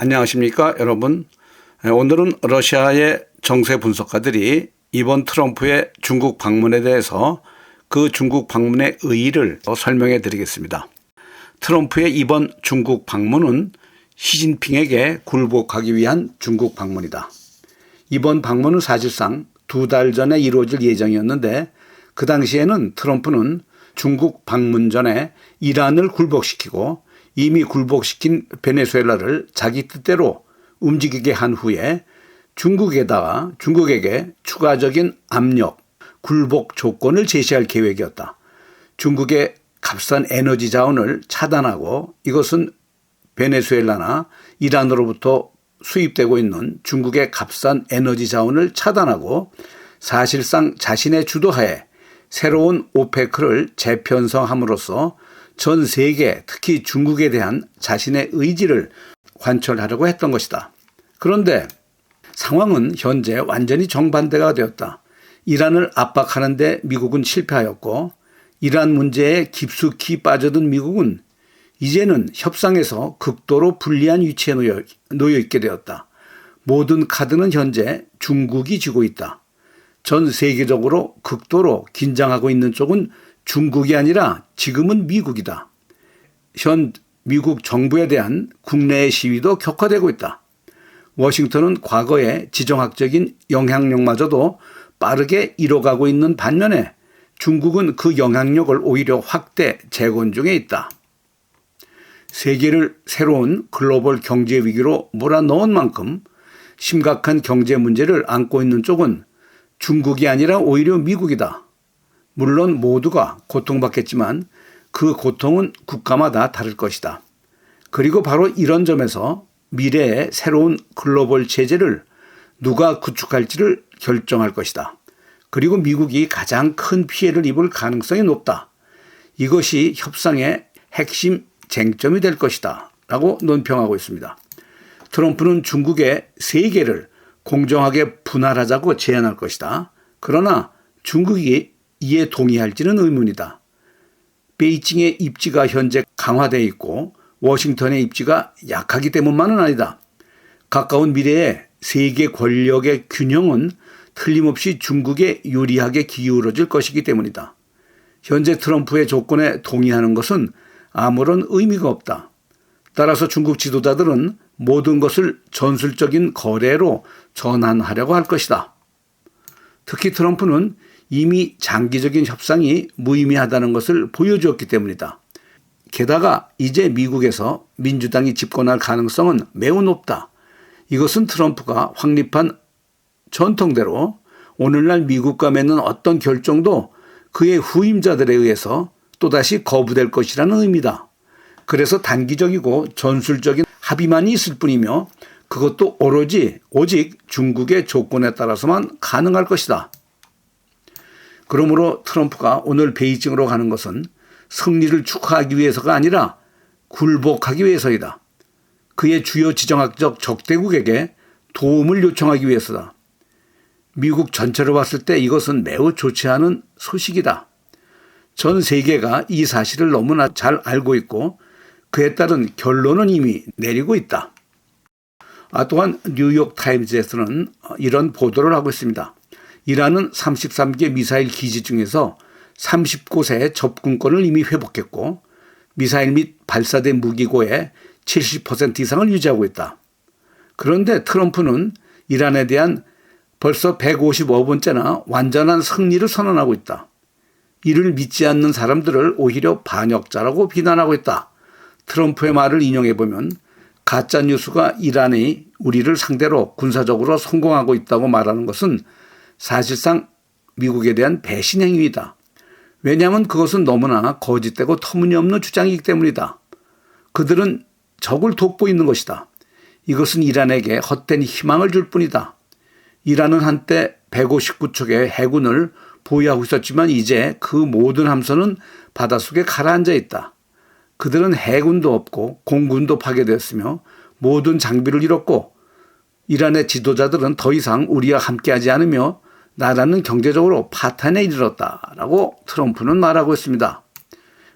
안녕하십니까 여러분. 오늘은 러시아의 정세 분석가들이 이번 트럼프의 중국 방문에 대해서 그 중국 방문의 의의를 설명해 드리겠습니다. 트럼프의 이번 중국 방문은 시진핑에게 굴복하기 위한 중국 방문이다. 이번 방문은 사실상 2달 전에 이루어질 예정이었는데 그 당시에는 트럼프는 중국 방문 전에 이란을 굴복시키고 이미 굴복시킨 베네수엘라를 자기 뜻대로 움직이게 한 후에 중국에게 추가적인 압력, 굴복 조건을 제시할 계획이었다. 중국의 값싼 에너지 자원을 차단하고 이것은 베네수엘라나 이란으로부터 수입되고 있는 중국의 값싼 에너지 자원을 차단하고 사실상 자신의 주도하에 새로운 오페크를 재편성함으로써 전 세계, 특히 중국에 대한 자신의 의지를 관철하려고 했던 것이다. 그런데 상황은 현재 완전히 정반대가 되었다. 이란을 압박하는 데 미국은 실패하였고 이란 문제에 깊숙이 빠져든 미국은 이제는 협상에서 극도로 불리한 위치에 놓여 있게 되었다. 모든 카드는 현재 중국이 쥐고 있다. 전 세계적으로 극도로 긴장하고 있는 쪽은 중국이 아니라 지금은 미국이다. 현 미국 정부에 대한 국내의 시위도 격화되고 있다. 워싱턴은 과거의 지정학적인 영향력마저도 빠르게 잃어가고 있는 반면에 중국은 그 영향력을 오히려 확대 재건 중에 있다. 세계를 새로운 글로벌 경제 위기로 몰아넣은 만큼 심각한 경제 문제를 안고 있는 쪽은 중국이 아니라 오히려 미국이다. 물론 모두가 고통받겠지만 그 고통은 국가마다 다를 것이다. 그리고 바로 이런 점에서 미래의 새로운 글로벌 체제를 누가 구축할지를 결정할 것이다. 그리고 미국이 가장 큰 피해를 입을 가능성이 높다. 이것이 협상의 핵심 쟁점이 될 것이다. 라고 논평하고 있습니다. 트럼프는 중국의 세계를 공정하게 분할하자고 제안할 것이다. 그러나 중국이 이에 동의할지는 의문이다. 베이징의 입지가 현재 강화되어 있고 워싱턴의 입지가 약하기 때문만은 아니다. 가까운 미래에 세계 권력의 균형은 틀림없이 중국에 유리하게 기울어질 것이기 때문이다. 현재 트럼프의 조건에 동의하는 것은 아무런 의미가 없다. 따라서 중국 지도자들은 모든 것을 전술적인 거래로 전환하려고 할 것이다. 특히 트럼프는 이미 장기적인 협상이 무의미하다는 것을 보여주었기 때문이다. 게다가 이제 미국에서 민주당이 집권할 가능성은 매우 높다. 이것은 트럼프가 확립한 전통대로 오늘날 미국과 맺는 어떤 결정도 그의 후임자들에 의해서 또다시 거부될 것이라는 의미다. 그래서 단기적이고 전술적인 합의만 있을 뿐이며 그것도 오직 중국의 조건에 따라서만 가능할 것이다. 그러므로 트럼프가 오늘 베이징으로 가는 것은 승리를 축하하기 위해서가 아니라 굴복하기 위해서이다. 그의 주요 지정학적 적대국에게 도움을 요청하기 위해서다. 미국 전체로 봤을 때 이것은 매우 좋지 않은 소식이다. 전 세계가 이 사실을 너무나 잘 알고 있고 그에 따른 결론은 이미 내리고 있다. 또한 뉴욕타임즈에서는 이런 보도를 하고 있습니다. 이란은 33개 미사일 기지 중에서 30곳의 접근권을 이미 회복했고 미사일 및 발사된 무기고의 70% 이상을 유지하고 있다. 그런데 트럼프는 이란에 대한 벌써 155번째나 완전한 승리를 선언하고 있다. 이를 믿지 않는 사람들을 오히려 반역자라고 비난하고 있다. 트럼프의 말을 인용해보면 가짜뉴스가 이란이 우리를 상대로 군사적으로 성공하고 있다고 말하는 것은 사실상 미국에 대한 배신 행위이다. 왜냐하면 그것은 너무나 거짓되고 터무니없는 주장이기 때문이다. 그들은 적을 돕고 있는 것이다. 이것은 이란에게 헛된 희망을 줄 뿐이다. 이란은 한때 159척의 해군을 보유하고 있었지만 이제 그 모든 함선은 바닷속에 가라앉아 있다. 그들은 해군도 없고 공군도 파괴되었으며 모든 장비를 잃었고 이란의 지도자들은 더 이상 우리와 함께하지 않으며 나라는 경제적으로 파탄에 이르렀다라고 트럼프는 말하고 있습니다.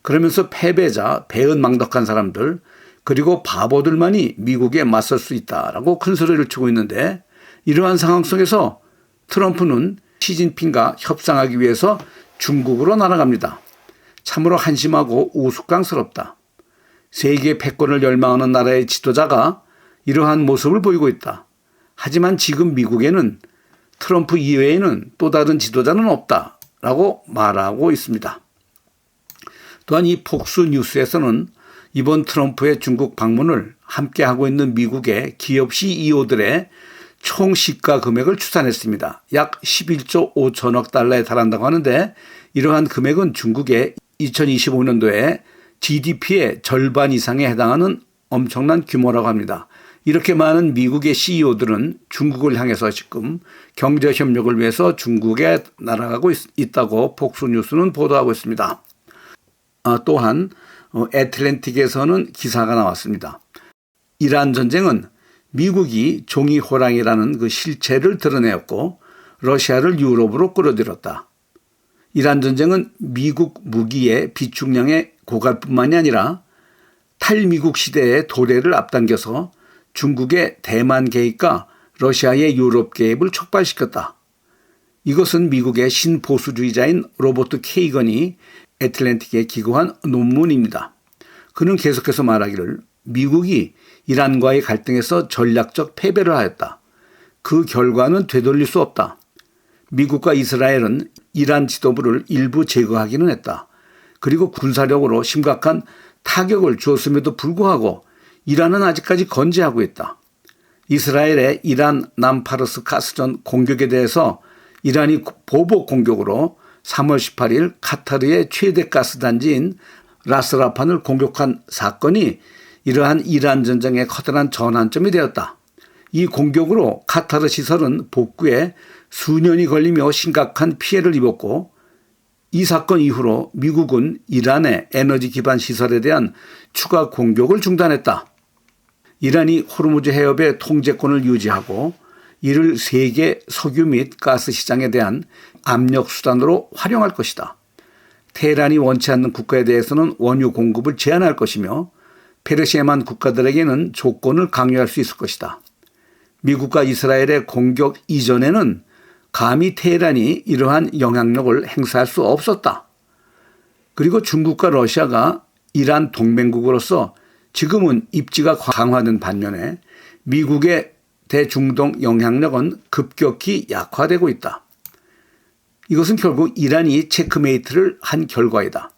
그러면서 패배자, 배은망덕한 사람들, 그리고 바보들만이 미국에 맞설 수 있다라고 큰 소리를 치고 있는데, 이러한 상황 속에서 트럼프는 시진핑과 협상하기 위해서 중국으로 날아갑니다. 참으로 한심하고 우스꽝스럽다. 세계 패권을 열망하는 나라의 지도자가 이러한 모습을 보이고 있다. 하지만 지금 미국에는 트럼프 이외에는 또 다른 지도자는 없다라고 말하고 있습니다. 또한 이 폭스뉴스에서는 이번 트럼프의 중국 방문을 함께하고 있는 미국의 기업 CEO들의 총 시가 금액을 추산했습니다. 약 11조 5천억 달러에 달한다고 하는데, 이러한 금액은 중국의 2025년도에 GDP의 절반 이상에 해당하는 엄청난 규모라고 합니다. 이렇게 많은 미국의 CEO들은 중국을 향해서 지금 경제 협력을 위해서 중국에 날아가고 있다고 폭스뉴스는 보도하고 있습니다. 또한 애틀랜틱에서는 기사가 나왔습니다. 이란 전쟁은 미국이 종이 호랑이라는 그 실체를 드러내었고 러시아를 유럽으로 끌어들였다. 이란 전쟁은 미국 무기의 비축량의 고갈뿐만이 아니라 탈미국 시대의 도래를 앞당겨서 중국의 대만 개입과 러시아의 유럽 개입을 촉발시켰다. 이것은 미국의 신보수주의자인 로버트 케이건이 애틀랜틱에 기고한 논문입니다. 그는 계속해서 말하기를 미국이 이란과의 갈등에서 전략적 패배를 하였다. 그 결과는 되돌릴 수 없다. 미국과 이스라엘은 이란 지도부를 일부 제거하기는 했다. 그리고 군사력으로 심각한 타격을 주었음에도 불구하고 이란은 아직까지 건재하고 있다. 이스라엘의 이란 남파르스 가스전 공격에 대해서 이란이 보복 공격으로 3월 18일 카타르의 최대 가스단지인 라스라판을 공격한 사건이 이러한 이란 전쟁의 커다란 전환점이 되었다. 이 공격으로 카타르 시설은 복구에 수년이 걸리며 심각한 피해를 입었고, 이 사건 이후로 미국은 이란의 에너지 기반 시설에 대한 추가 공격을 중단했다. 이란이 호르무즈 해협의 통제권을 유지하고 이를 세계 석유 및 가스 시장에 대한 압력 수단으로 활용할 것이다. 테헤란이 원치 않는 국가에 대해서는 원유 공급을 제한할 것이며 페르시아만 국가들에게는 조건을 강요할 수 있을 것이다. 미국과 이스라엘의 공격 이전에는 감히 테헤란이 이러한 영향력을 행사할 수 없었다. 그리고 중국과 러시아가 이란 동맹국으로서 지금은 입지가 강화된 반면에 미국의 대중동 영향력은 급격히 약화되고 있다. 이것은 결국 이란이 체크메이트를 한 결과이다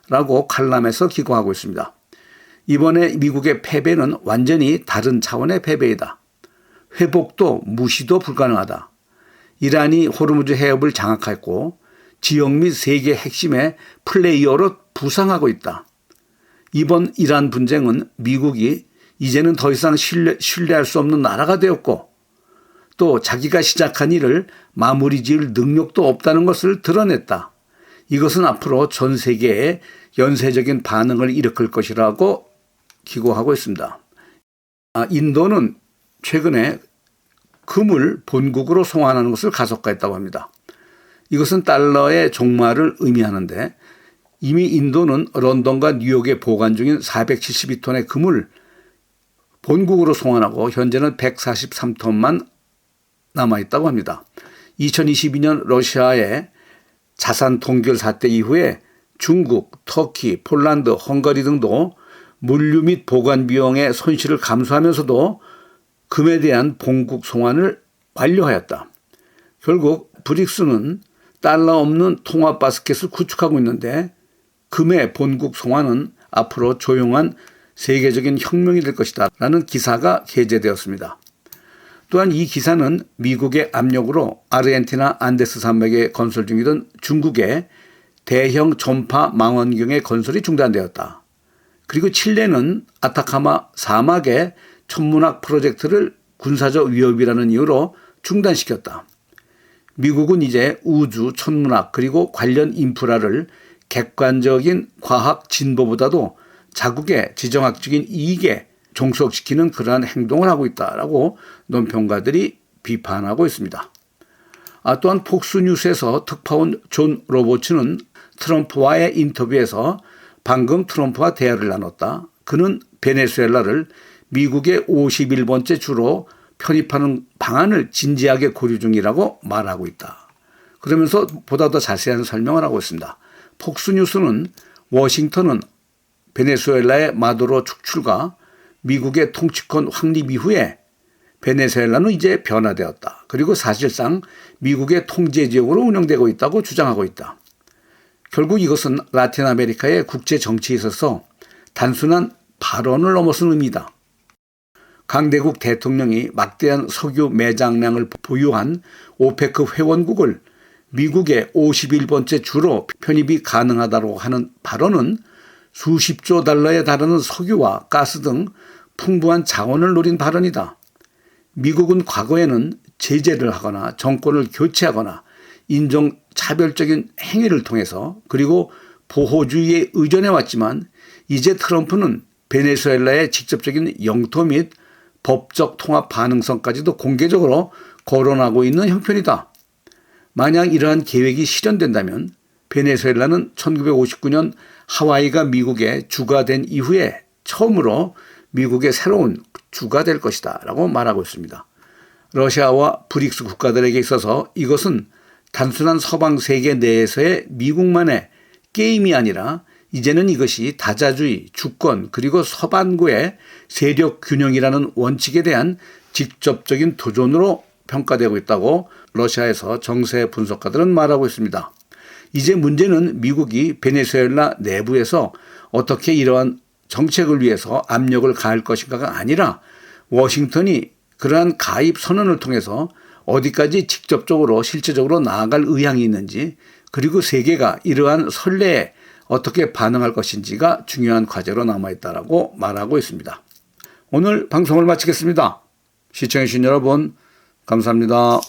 라고 칼럼에서 기고하고 있습니다. 이번에 미국의 패배는 완전히 다른 차원의 패배이다. 회복도 무시도 불가능하다. 이란이 호르무즈 해협을 장악했고 지역 및 세계 핵심의 플레이어로 부상하고 있다. 이번 이란 분쟁은 미국이 이제는 더 이상 신뢰할 수 없는 나라가 되었고 또 자기가 시작한 일을 마무리 지을 능력도 없다는 것을 드러냈다. 이것은 앞으로 전 세계에 연쇄적인 반응을 일으킬 것이라고 기고하고 있습니다. 인도는 최근에 금을 본국으로 송환하는 것을 가속화했다고 합니다. 이것은 달러의 종말을 의미하는데 이미 인도는 런던과 뉴욕에 보관 중인 472톤의 금을 본국으로 송환하고 현재는 143톤만 남아있다고 합니다. 2022년 러시아의 자산 동결 사태 이후에 중국, 터키, 폴란드, 헝가리 등도 물류 및 보관 비용의 손실을 감수하면서도 금에 대한 본국 송환을 완료하였다. 결국 브릭스는 달러 없는 통화 바스켓을 구축하고 있는데 금의 본국 송환은 앞으로 조용한 세계적인 혁명이 될 것이다 라는 기사가 게재되었습니다. 또한 이 기사는 미국의 압력으로 아르헨티나 안데스 산맥에 건설 중이던 중국의 대형 전파 망원경의 건설이 중단되었다. 그리고 칠레는 아타카마 사막의 천문학 프로젝트를 군사적 위협이라는 이유로 중단시켰다. 미국은 이제 우주, 천문학 그리고 관련 인프라를 객관적인 과학 진보보다도 자국의 지정학적인 이익에 종속시키는 그러한 행동을 하고 있다라고 논평가들이 비판하고 있습니다. 또한 폭스뉴스에서 특파원 존 로버츠는 트럼프와의 인터뷰에서 방금 트럼프와 대화를 나눴다. 그는 베네수엘라를 미국의 51번째 주로 편입하는 방안을 진지하게 고려 중이라고 말하고 있다. 그러면서 보다 더 자세한 설명을 하고 있습니다. 폭스뉴스는 워싱턴은 베네수엘라의 마두로 축출과 미국의 통치권 확립 이후에 베네수엘라는 이제 변화되었다. 그리고 사실상 미국의 통제 지역으로 운영되고 있다고 주장하고 있다. 결국 이것은 라틴 아메리카의 국제 정치에 있어서 단순한 발언을 넘어선 의미다. 강대국 대통령이 막대한 석유 매장량을 보유한 오페크 회원국을 미국의 51번째 주로 편입이 가능하다고 하는 발언은 수십조 달러에 달하는 석유와 가스 등 풍부한 자원을 노린 발언이다. 미국은 과거에는 제재를 하거나 정권을 교체하거나 인종차별적인 행위를 통해서 그리고 보호주의에 의존해왔지만 이제 트럼프는 베네수엘라의 직접적인 영토 및 법적 통합 가능성까지도 공개적으로 거론하고 있는 형편이다. 만약 이러한 계획이 실현된다면 베네수엘라는 1959년 하와이가 미국의 주가 된 이후에 처음으로 미국의 새로운 주가 될 것이다 라고 말하고 있습니다. 러시아와 브릭스 국가들에게 있어서 이것은 단순한 서방 세계 내에서의 미국만의 게임이 아니라 이제는 이것이 다자주의, 주권 그리고 서반구의 세력 균형이라는 원칙에 대한 직접적인 도전으로 평가되고 있다고 러시아에서 정세 분석가들은 말하고 있습니다. 이제 문제는 미국이 베네수엘라 내부에서 어떻게 이러한 정책을 위해서 압력을 가할 것인가가 아니라 워싱턴이 그러한 가입 선언을 통해서 어디까지 직접적으로 실제적으로 나아갈 의향이 있는지 그리고 세계가 이러한 선례에 어떻게 반응할 것인지가 중요한 과제로 남아있다고 말하고 있습니다. 오늘 방송을 마치겠습니다. 시청해주신 여러분 감사합니다.